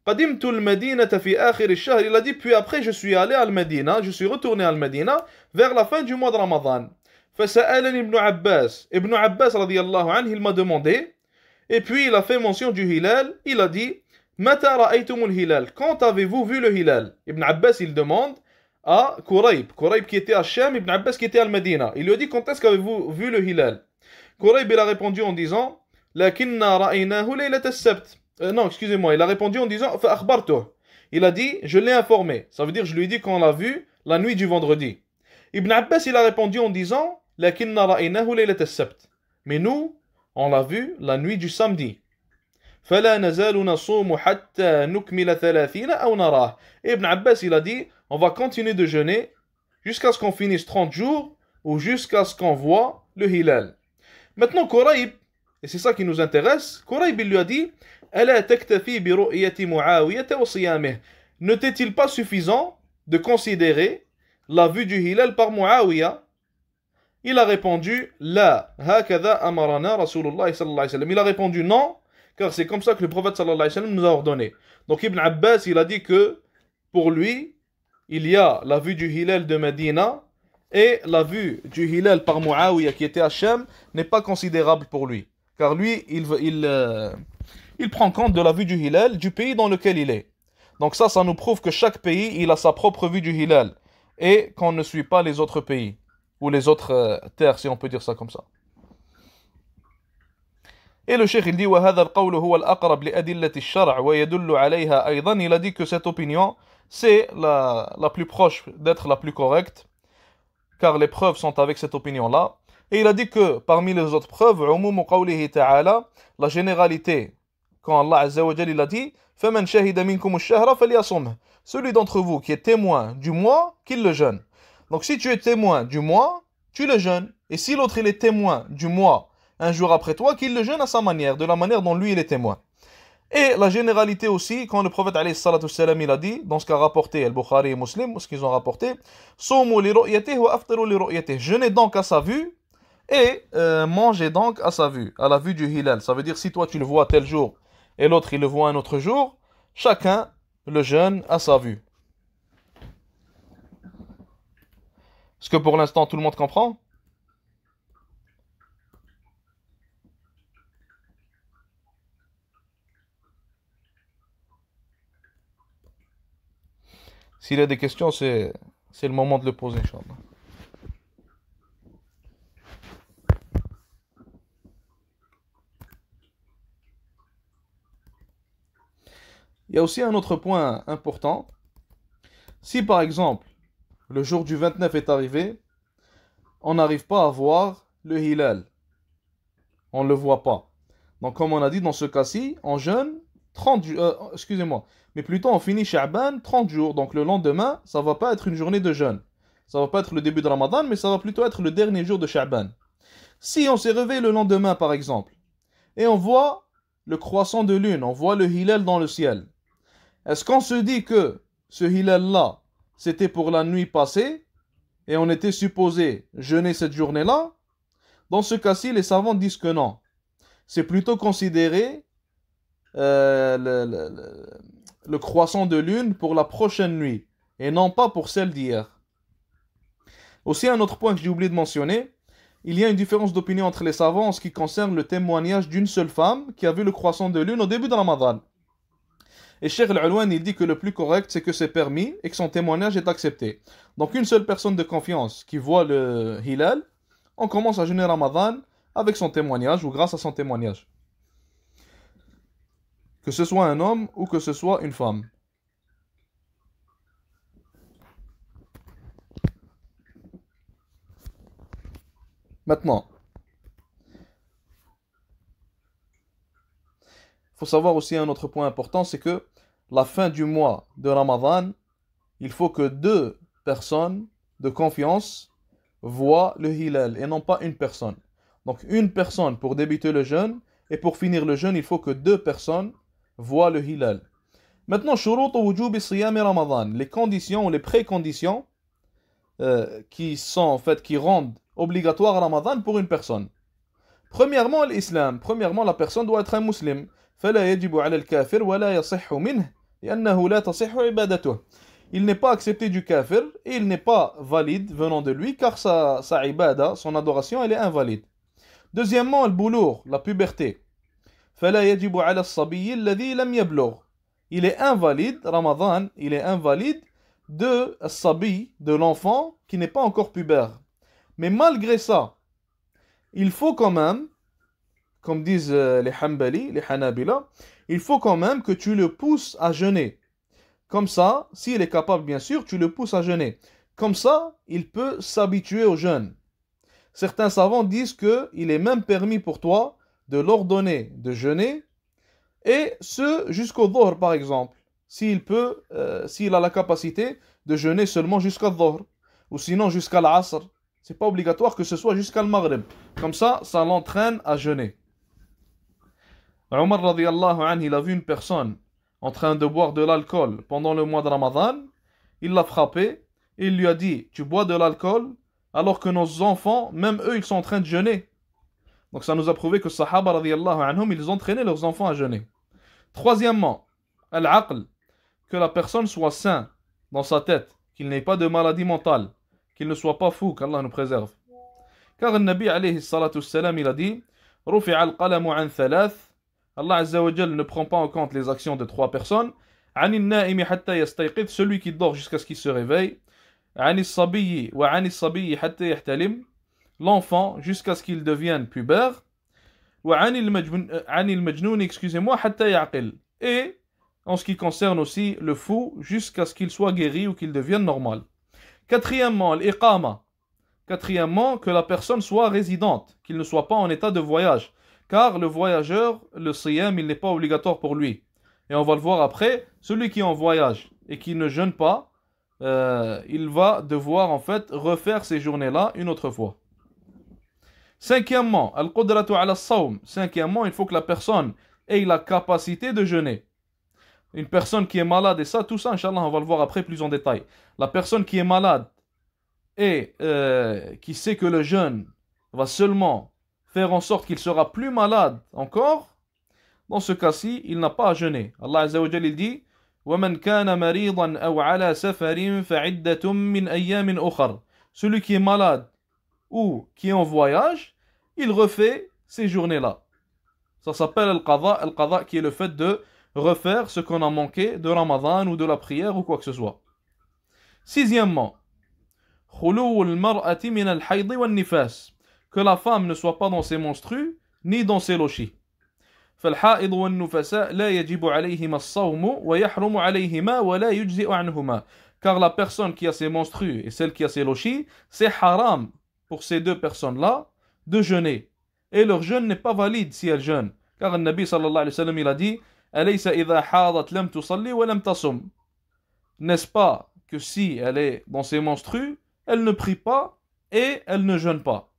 قدمت المدينة في آخر الشهر. Il a dit, puis après, je suis allé à Al-Medina, je suis retourné à Al-Medina vers la fin du mois de Ramadan. فسألني ابن عباس. Ibn Abbas, radiyallahu anhu, il m'a demandé, et puis il a fait mention du Hilal, il a dit, متى رأيتم الهلال? Quand avez-vous vu le Hilal? Ibn Abbas, il demande à Kurayb. Kurayb qui était à Cham, Ibn Abbas qui était à Al-Medina. Il lui a dit, quand est-ce qu'avez-vous vu le Hilal? Kurayb, il a répondu en disant, لكننا رأيناه ليلة السبت. Non, excusez-moi, il a répondu en disant, فأخبرته. Il a dit, je l'ai informé. Ça veut dire, je lui ai dit qu'on l'a vu la nuit du vendredi. Ibn Abbas, il a répondu en disant, لكننا رأيناه ليلة السبت. Mais nous, on l'a vu la nuit du samedi. فلا نزال نصوم حتى نكمل 30 أو نراه. Et Ibn Abbas, il a dit, on va continuer de jeûner jusqu'à ce qu'on finisse 30 jours ou jusqu'à ce qu'on voit le Hilal. Maintenant, Quraib, et c'est ça qui nous intéresse, Quraib il lui a dit Ala taktafi bi ru'yati Muawiyata wa siyamih. Ne t'est-il pas suffisant de considérer la vue du hilal par Muawiya? Il a répondu La, hakadha amarana Rasulullah sallallahu alayhi wa sallam. Il a répondu non, car c'est comme ça que le prophète sallallahu alayhi wa sallam nous a ordonné. Donc Ibn Abbas, il a dit que pour lui, il y a la vue du hilal de Medina et la vue du hilal par Muawiya qui était à Sham n'est pas considérable pour lui. Car lui, il prend compte de la vue du hilal du pays dans lequel il est. Donc ça nous prouve que chaque pays, il a sa propre vue du hilal et qu'on ne suit pas les autres pays ou les autres terres, si on peut dire ça comme ça. Et le cheikh il dit وهذا القول هو الأقرب لأدلة الشرع ويدل عليها أيضا. Il a dit que cette opinion c'est la plus proche d'être la plus correcte car les preuves sont avec cette opinion là. Et il a dit que parmi les autres preuves عموم قوله تعالى, la généralité quand Allah Azza wa Jalla il a dit فمن شهد منكم الشهر فليصمه. Celui d'entre vous qui est témoin du mois qu'il le jeûne. Donc si tu es témoin du mois, tu le jeûnes. Et si l'autre il est témoin du mois un jour après toi, qu'il le jeûne à sa manière, de la manière dont lui il est témoin. Et la généralité aussi, quand le prophète alayhi salatu salam il a dit, dans ce qu'a rapporté Al-Bukhari et Muslim, ce qu'ils ont rapporté, Soumu li ru'yatihi wa aftiru li ru'yatihi. Jeûnez donc à sa vue et mangez donc à sa vue, à la vue du hilal. Ça veut dire si toi tu le vois tel jour et l'autre il le voit un autre jour, chacun le jeûne à sa vue. Est-ce que pour l'instant tout le monde comprend? S'il y a des questions, c'est le moment de le poser, Inch'Allah. Il y a aussi un autre point important. Si par exemple, le jour du 29 est arrivé, on n'arrive pas à voir le hilal. On ne le voit pas. Donc comme on a dit, dans ce cas-ci, on jeûne 30 jours, excusez-moi, mais plutôt on finit Sha'ban 30 jours. Donc le lendemain, ça ne va pas être une journée de jeûne. Ça ne va pas être le début de Ramadan, mais ça va plutôt être le dernier jour de Sha'ban. Si on s'est réveillé le lendemain, par exemple, et on voit le croissant de lune, on voit le hilal dans le ciel, est-ce qu'on se dit que ce hilal-là, c'était pour la nuit passée, et on était supposé jeûner cette journée-là? Dans ce cas-ci, les savants disent que non. C'est plutôt considéré le croissant de lune pour la prochaine nuit, et non pas pour celle d'hier. Aussi, un autre point que j'ai oublié de mentionner, il y a une différence d'opinion entre les savants en ce qui concerne le témoignage d'une seule femme qui a vu le croissant de lune au début de Ramadan. Et Cheikh Al-Ulwan, il dit que le plus correct, c'est que c'est permis et que son témoignage est accepté. Donc une seule personne de confiance qui voit le hilal, on commence à jeûner Ramadan avec son témoignage ou grâce à son témoignage. Que ce soit un homme ou que ce soit une femme. Maintenant, il faut savoir aussi un autre point important, c'est que la fin du mois de Ramadan, il faut que deux personnes de confiance voient le hilal et non pas une personne. Donc une personne pour débuter le jeûne et pour finir le jeûne, il faut que deux personnes voient le hilal. Maintenant, shurut wujub siyam Ramadan, les conditions ou les préconditions qui rendent obligatoire Ramadan pour une personne. Premièrement, l'islam. Premièrement, la personne doit être un musulman. فلا يجب على الكافر ولا يصح منه لأنه لا تصح عبادته. Il n'est pas accepté du kafir et il n'est pas valide venant de lui car sa ibada, son adoration, elle est invalide. Deuxièmement, al-boulour, la puberté. فلا يجب على الصبي الذي لم يبلغ. Il est invalide, Ramadan, il est invalide de sabi, de l'enfant qui n'est pas encore pubère. Mais malgré ça, il faut quand même, comme disent les Hanbali, les Hanabila, il faut quand même que tu le pousses à jeûner. Comme ça, s'il est capable, bien sûr, tu le pousses à jeûner. Comme ça, il peut s'habituer au jeûne. Certains savants disent qu'il est même permis pour toi de l'ordonner de jeûner, et ce jusqu'au Dhuhr, par exemple. S'il a la capacité de jeûner seulement jusqu'à Dhuhr, ou sinon jusqu'à l'Asr, C'est pas obligatoire que ce soit jusqu'à le Maghrib. Comme ça l'entraîne à jeûner. Omar radiyallahu anhu, il a vu une personne en train de boire de l'alcool pendant le mois de Ramadan. Il l'a frappé et il lui a dit: tu bois de l'alcool alors que nos enfants, même eux, ils sont en train de jeûner. Donc ça nous a prouvé que Sahaba radiyallahu anhum, ils entraînaient leurs enfants à jeûner. Troisièmement, al-aql, que la personne soit sain dans sa tête, qu'il n'ait pas de maladie mentale, qu'il ne soit pas fou, qu'Allah nous préserve. Car le Nabi alayhi salatu salam, il a dit: Rufi'a al-qalamu an thalath. Allah Azza wa Jal ne prend pas en compte les actions de trois personnes. Ani naimi hatta yastayqid, celui qui dort jusqu'à ce qu'il se réveille. Ani sabiyyi wa ani sabiyyi hatta yahtalim, l'enfant jusqu'à ce qu'il devienne pubère. Wa ani al-majnoun, excusez-moi, hatta yaqil. Et en ce qui concerne aussi le fou, jusqu'à ce qu'il soit guéri ou qu'il devienne normal. Quatrièmement, l'iqama. Quatrièmement, que la personne soit résidente, qu'il ne soit pas en état de voyage. Car le voyageur, le siyam, il n'est pas obligatoire pour lui. Et on va le voir après, celui qui est en voyage et qui ne jeûne pas, il va devoir en fait refaire ces journées-là une autre fois. Cinquièmement, al-qudratu ala as-sawm. Cinquièmement, il faut que la personne ait la capacité de jeûner. Une personne qui est malade, et ça, tout ça, Inch'Allah, on va le voir après plus en détail. La personne qui est malade et qui sait que le jeûne va seulement faire en sorte qu'il sera plus malade encore, dans ce cas-ci, il n'a pas à jeûner. Allah Azza wa Jal, il dit: وَمَنْ كَانَ مَرِيضًا أَوْ عَلَى سَفَرٍ فَعِدَّةٌ مِّنْ أَيَّامٍ أُخَرٍ. Celui qui est malade ou qui est en voyage, il refait ces journées-là. Ça s'appelle al-qadha. Al-qadha qui est le fait de refaire ce qu'on a manqué de Ramadan ou de la prière ou quoi que ce soit. Sixièmement, خُلُوُ الْمَرْأَةِ مِنَ الْحَيْضِ وَالنِّفَاسِ, que la femme ne soit pas dans ses menstrues ni dans ses lochis. فالحائض والنفساء لا يجب عليهما الصوم ويحرم عليهما ولا يجزئ عنهما. Car la personne qui a ses menstrues et celle qui a ses lochis, c'est haram pour ces deux personnes-là de jeûner. Et leur jeûne n'est pas valide si elles jeûnent. Car le Nabi sallallahu alayhi wa sallam, il a dit: أليس إذا حاضت لم تصلي ولم تصم. N'est-ce pas que si elle est dans ses menstrues, elle ne prie pas et elle ne jeûne pas.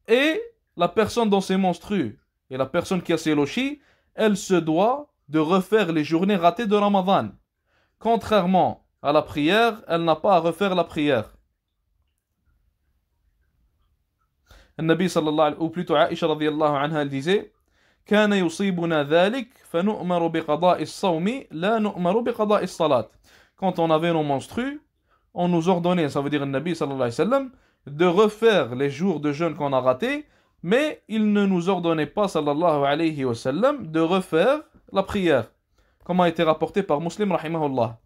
Et la personne dans ses menstrues et la personne qui a ses lochis, elle se doit de refaire les journées ratées de Ramadan. Contrairement à la prière, elle n'a pas à refaire la prière. Le Nabi sallallahu alayhi, ou plutôt Aïcha radiyallahu anha, elle disait: كان يصيبنا ذلك فنؤمر بقضاء الصوم لا نؤمر بقضاء الصلاة. Quand on avait nos menstrues, on nous ordonnait, ça veut dire le Nabi sallallahu alayhi wa sallam, de refaire les jours de jeûne qu'on a ratés, mais il ne nous ordonnait pas sallallahu alayhi wa sallam de refaire la prière, comme a été rapporté par Muslim rahimahullah.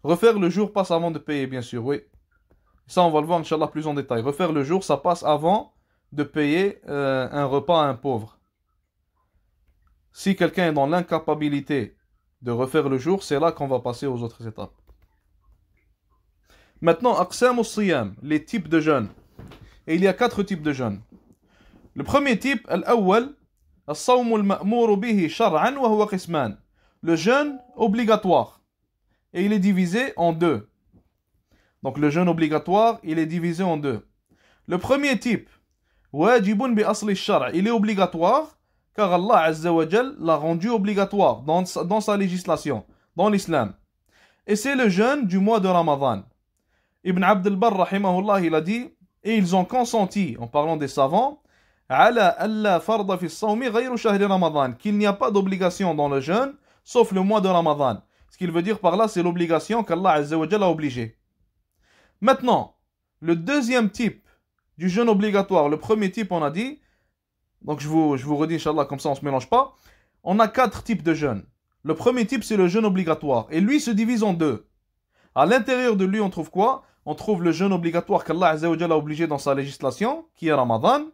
Refaire le jour passe avant de payer, bien sûr, oui. Ça, on va le voir, Inch'Allah, plus en détail. Refaire le jour, ça passe avant de payer un repas à un pauvre. Si quelqu'un est dans l'incapacité de refaire le jour, c'est là qu'on va passer aux autres étapes. Maintenant, aqsam al-siyam, les types de jeûne. Et il y a 4 types de jeûne. Le premier type, al-awwal, as-sawm al-ma'mur bihi shar'an wa huwa qisman. Le jeûne obligatoire. Et il est divisé en 2. Donc le jeûne obligatoire, il est divisé en 2. Le premier type, wajibun bi asli shar', il est obligatoire car Allah Azza wa Jal l'a rendu obligatoire dans sa législation, dans l'islam. Et c'est le jeûne du mois de Ramadan. Ibn Abd al-Barr rahimahullah, il a dit, et ils ont consenti, en parlant des savants, ala alla farda fi as-sawmi ghayru shahri Ramadan, qu'il n'y a pas d'obligation dans le jeûne sauf le mois de Ramadan. Ce qu'il veut dire par là, c'est l'obligation qu'Allah Azza wa Jal a obligée. Maintenant, le deuxième type du jeûne obligatoire, le premier type on a dit, donc je vous redis Inch'Allah, comme ça on ne se mélange pas, on a 4 types de jeûne. Le premier type c'est le jeûne obligatoire, et lui se divise en 2. À l'intérieur de lui on trouve quoi? On trouve le jeûne obligatoire qu'Allah Azza wa Jalla a obligé dans sa législation, qui est Ramadan.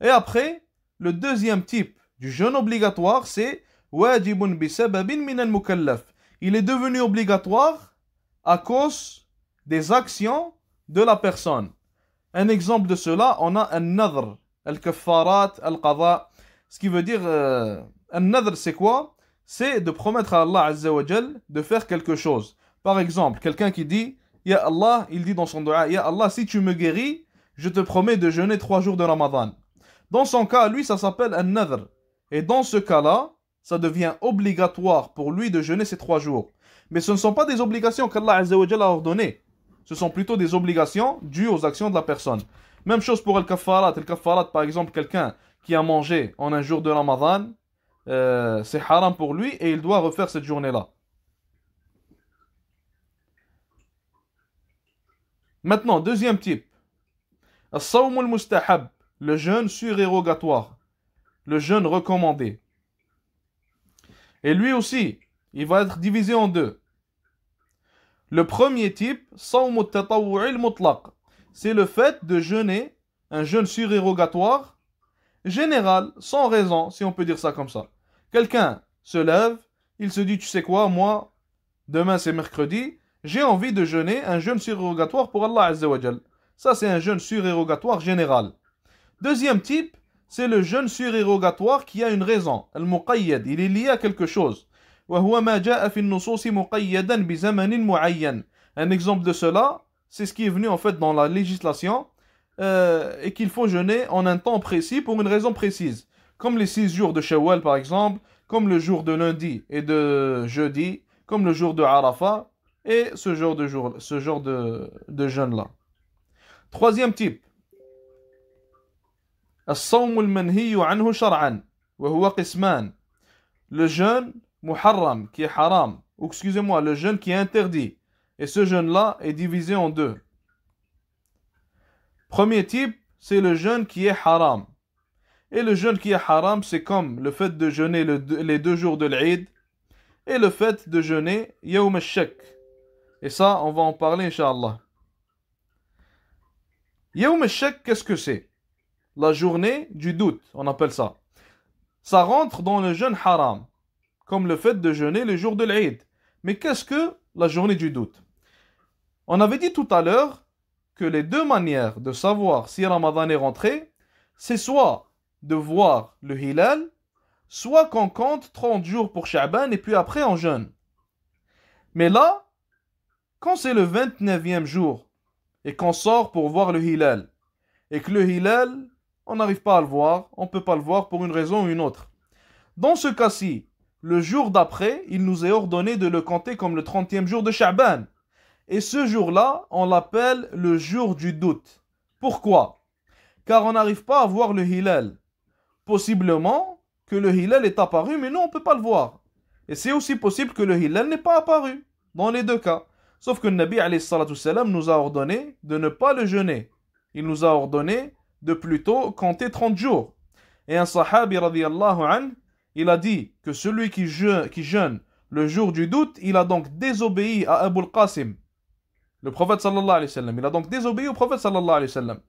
Et après, le deuxième type du jeûne obligatoire c'est wajibun bi sababin min al-mukallaf. Il est devenu obligatoire à cause des actions de la personne. Un exemple de cela, on a un nadr, al-kaffarat, al-qadha. Ce qui veut dire, un nadr c'est quoi? C'est de promettre à Allah Azza wa Jal de faire quelque chose. Par exemple, quelqu'un qui dit, Ya Allah, il dit dans son dua, Ya Allah, si tu me guéris, je te promets de jeûner 3 jours de Ramadan. Dans son cas, lui, ça s'appelle un nadr. Et dans ce cas-là, ça devient obligatoire pour lui de jeûner ces 3 jours. Mais ce ne sont pas des obligations qu'Allah Azza wa Jalla a ordonnées. Ce sont plutôt des obligations dues aux actions de la personne. Même chose pour el-kaffarat. El-kaffarat, par exemple, quelqu'un qui a mangé en un jour de Ramadan, c'est haram pour lui et il doit refaire cette journée-là. Maintenant, deuxième type. As-sawm al-mustahab, le jeûne surérogatoire, le jeûne recommandé. Et lui aussi, il va être divisé en deux. Le premier type, sawm al-tatawwu' al-mutlaq, c'est le fait de jeûner un jeûne surérogatoire général, sans raison, si on peut dire ça comme ça. Quelqu'un se lève, il se dit, tu sais quoi, moi, demain c'est mercredi, j'ai envie de jeûner un jeûne surérogatoire pour Allah Azza wa Jal. Ça, c'est un jeûne surérogatoire général. Deuxième type, c'est le jeûne surérogatoire qui a une raison. Al-muqayyad, il est lié à quelque chose. وهو ما جاء في النصوص مقيدا بزمن معين. Un exemple de cela, c'est ce qui est venu en fait dans la législation et qu'il faut jeûner en un temps précis pour une raison précise. Comme les 6 jours de Shawwal par exemple, comme le jour de lundi et de jeudi, comme le jour de Arafat et ce genre de jeûne-là. Troisième type. الصوم المنهي عنه شرعا وهو قسمان. Le jeûne muharram qui est haram, ou excusez-moi, le jeûne qui est interdit. Et ce jeûne-là est divisé en deux. Premier type, c'est le jeûne qui est haram. Et le jeûne qui est haram, c'est comme le fait de jeûner les 2 jours de l'Eid et le fait de jeûner Yawm al-Shak. Et ça, on va en parler, Inch'Allah. Yawm al-Shak, qu'est-ce que c'est? La journée du doute, on appelle ça. Ça rentre dans le jeûne haram, comme le fait de jeûner le jour de l'Eid. Mais qu'est-ce que la journée du doute? On avait dit tout à l'heure que les deux manières de savoir si Ramadan est rentré, c'est soit de voir le hilal, soit qu'on compte 30 jours pour Sha'ban et puis après on jeûne. Mais là, quand c'est le 29e jour et qu'on sort pour voir le hilal, et que le hilal, on n'arrive pas à le voir, on ne peut pas le voir pour une raison ou une autre. Dans ce cas-ci, le jour d'après, il nous est ordonné de le compter comme le 30e jour de Sha'ban. Et ce jour-là, on l'appelle le jour du doute. Pourquoi? Car on n'arrive pas à voir le hilal. Possiblement que le hilal est apparu, mais nous, on ne peut pas le voir. Et c'est aussi possible que le hilal n'est pas apparu, dans les deux cas. Sauf que le Nabi alayhi salatu salam nous a ordonné de ne pas le jeûner. Il nous a ordonné de plutôt compter 30 jours. Et un sahabi radiyallahu anhu, il a dit que celui qui jeûne le jour du doute, il a donc désobéi à Abu al-Qasim, le prophète sallallahu alayhi wa sallam. Il a donc désobéi au prophète sallallahu alayhi wa sallam.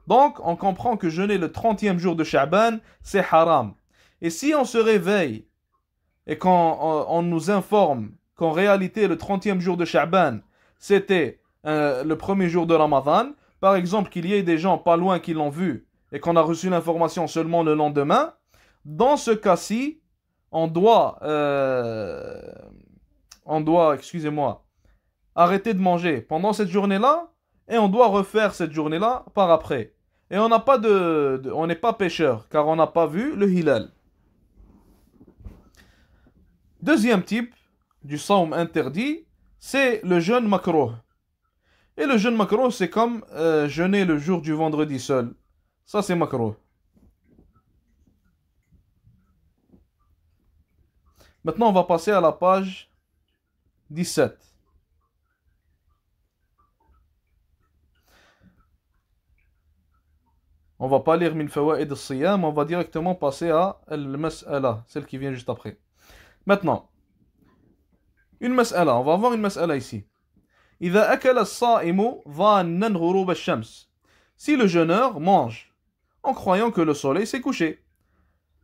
Donc, on comprend que jeûner le 30e jour de Sha'ban, c'est haram. Et si on se réveille et qu'on nous informe qu'en réalité, le 30e jour de Sha'ban, c'était le premier jour de Ramadan, par exemple, qu'il y ait des gens pas loin qui l'ont vu et qu'on a reçu l'information seulement le lendemain, dans ce cas-ci, on doit, excusez-moi, arrêter de manger pendant cette journée-là et on doit refaire cette journée-là par après. Et on n'est pas pécheur car on n'a pas vu le hilal. Deuxième type du sawm interdit, c'est le jeûne makruh. Et le jeûne makruh, c'est comme jeûner le jour du vendredi seul. Ça, c'est makruh. Maintenant, on va passer à la page 17. On va pas lire min fawaid al-siyam, on va directement passer à al-mas'ala, celle qui vient juste après. Maintenant, une mas'ala, on va avoir une mas'ala ici. إذا أكل الصائم ظانا غروب الشمس. Si le jeûneur mange en croyant que le soleil s'est couché,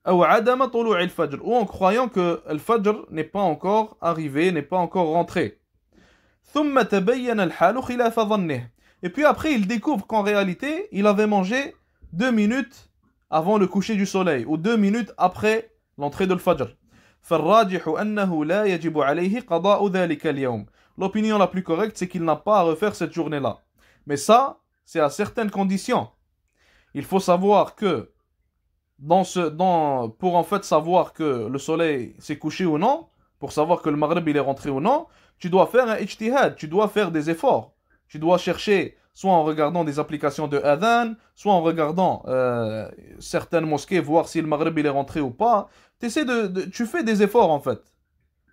أو عدم طلوع الفجر, ou en croyant que le fajr n'est pas encore arrivé, n'est pas encore rentré. ثم تبين الحال خلاف ظنه. Et puis après, il découvre qu'en réalité, il avait mangé 2 minutes avant le coucher du soleil, ou 2 minutes après l'entrée de l'fajr. فالراجح أنه لا يجب عليه قضاء ذلك اليوم. l'opinion la plus correcte, c'est qu'il n'a pas à refaire cette journée-là. Mais ça, c'est à certaines conditions. Il faut savoir que, pour en fait savoir que le soleil s'est couché ou non, pour savoir que le Maghreb il est rentré ou non, tu dois faire un ijtihad, tu dois faire des efforts. Tu dois chercher, soit en regardant des applications de adhan, soit en regardant certaines mosquées, voir si le Maghreb il est rentré ou pas. Tu fais des efforts en fait.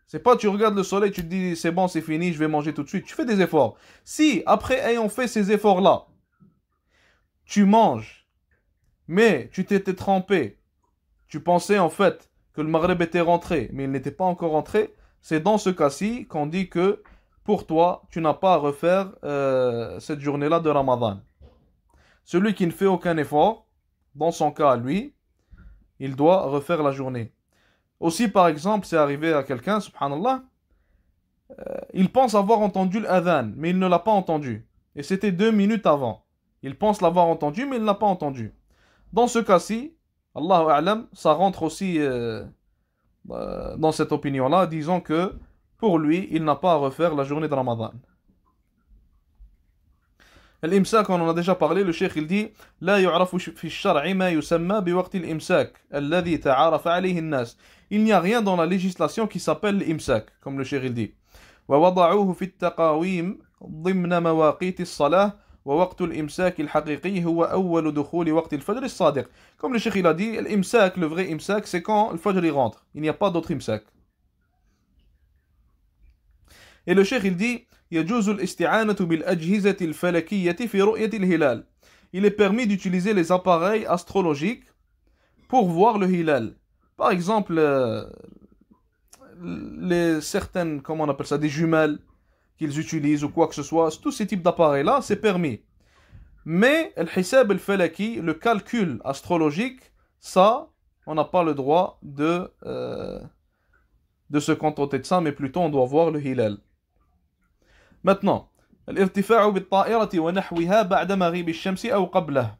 C'est pas tu regardes le soleil, tu te dis c'est bon, c'est fini, je vais manger tout de suite. Tu fais des efforts. Si, après ayant fait ces efforts-là, tu manges, mais tu t'étais trompé, tu pensais en fait que le Maghreb était rentré, mais il n'était pas encore rentré, c'est dans ce cas-ci qu'on dit que pour toi, tu n'as pas à refaire cette journée-là de Ramadan. Celui qui ne fait aucun effort, dans son cas, lui, il doit refaire la journée. Aussi, par exemple, c'est arrivé à quelqu'un, subhanallah, il pense avoir entendu l'adhan, mais il ne l'a pas entendu. Et c'était 2 minutes avant. Il pense l'avoir entendu, mais il ne l'a pas entendu. Dans ce cas-ci, Allahu A'lam, ça rentre aussi dans cette opinion-là, disant que pour lui, il n'a pas à refaire la journée de Ramadan. L'imsak, on en a déjà parlé, le cheikh il dit لا يعرف في الشرع ما يسمى بوقت الإمساك الذي تعارف عليه الناس. Il n'y a rien dans la législation qui s'appelle l'imsak, comme le cheikh il dit. ووضعوه في التقاويم ضمن مواقيت الصلاة ووقت الإمساك الحقيقي هو أول دخول وقت الفجر الصادق. Comme le cheikh il a dit, l'imsak, le vrai imsak, c'est quand le fajr il rentre. Il n'y a pas d'autre imsak. Et le cheikh il dit يجوز الاستعانة بالأجهزة الفلكية في رؤية الهلال. Il est permis d'utiliser les appareils astrologiques pour voir le hilal. Par exemple, certaines, comment on appelle ça, des jumelles qu'ils utilisent ou quoi que ce soit, tous ces types d'appareils-là, c'est permis. Mais le hisab al-falaki, le calcul astrologique, ça, on n'a pas le droit de se contenter de ça, mais plutôt on doit voir le hilal. Maintenant, الارتفاع بالطائرة ونحوها بعد مغيب الشمس أو قبله.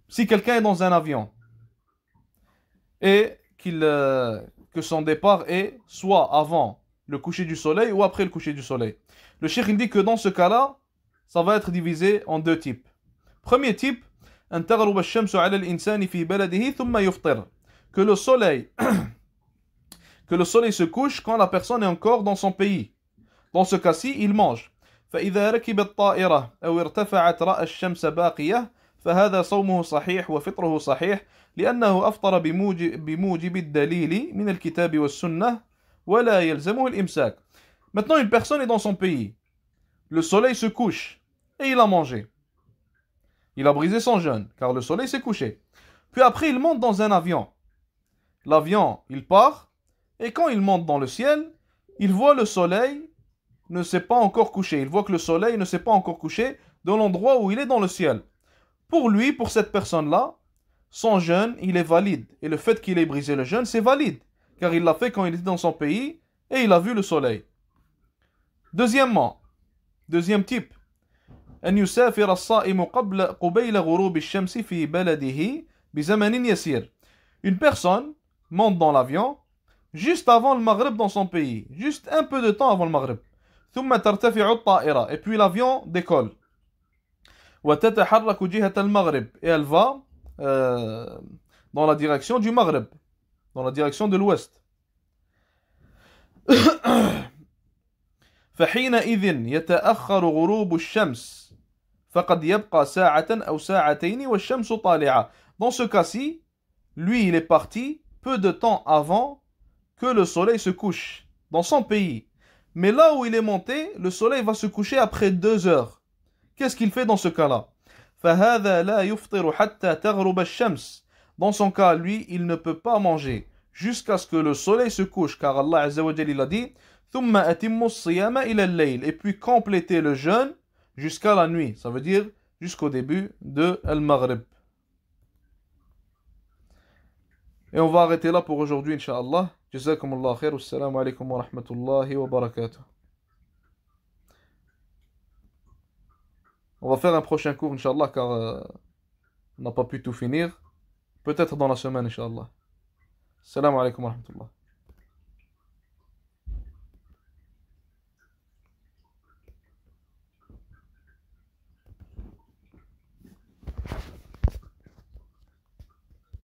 Si quelqu'un est dans un avion et que son départ est soit avant le coucher du soleil ou après le coucher du soleil. Le cheikh il dit que dans ce cas-là, ça va être divisé en deux types. Premier type, أن تغرب الشمس على الإنسان في بلده ثم يفطر. Que le soleil se couche quand la personne est encore dans son pays. Dans ce cas-ci, il mange. فإذا ركب الطائرة أو ارتفعت رأى الشمس باقية فهذا صومه صحيح وفطره صحيح لأنه أفطر بموجب الدليل من الكتاب والسنة ولا يلزمه الإمساك. Maintenant, une personne est dans son pays. Le soleil se couche et il a mangé. Il a brisé son jeûne car le soleil s'est couché. Puis après, il monte dans un avion. L'avion, il part et quand il monte dans le ciel, il voit le soleil ne s'est pas encore couché. Il voit que le soleil ne s'est pas encore couché dans l'endroit où il est dans le ciel. Pour lui, pour cette personne-là, son jeûne, il est valide. Et le fait qu'il ait brisé le jeûne, c'est valide. Car il l'a fait quand il était dans son pays et il a vu le soleil. Deuxièmement, deuxième type. أن يسافر الصائم قبيل غروب الشمس في بلده بزمن يسير. Une personne monte dans l'avion juste avant le Maghreb dans son pays. Juste un peu de temps avant le Maghreb. ثم ترتفع الطائرة. Et puis l'avion décolle. وتتحرك جهة المغرب. Et elle va dans la direction du Maghreb. Dans la direction de l'ouest. فحينئذ يتأخر غروب الشمس فقد يبقى ساعة أو ساعتين والشمس طالعة. Dans ce cas-ci, lui il est parti peu de temps avant que le soleil se couche dans son pays. Mais là où il est monté, le soleil va se coucher après 2 heures. Qu'est-ce qu'il fait dans ce cas-là? فهذا لا يفطر حتى تغرب الشمس. Dans son cas, lui, il ne peut pas manger jusqu'à ce que le soleil se couche, car Allah Azza wa Jalla il a dit ثم أتموا الصيام إلى الليل. Et puis compléter le jeûne jusqu'à la nuit. Ça veut dire jusqu'au début de Al-Maghrib. Et on va arrêter là pour aujourd'hui, Inch'Allah. Jazakumullah khair. Wassalamu alaikum wa rahmatullahi wa barakatuh. On va faire un prochain cours, Inch'Allah, car on n'a pas pu tout finir. Peut-être dans la semaine, Inch'Allah. Assalamu alaikum wa rahmatullah.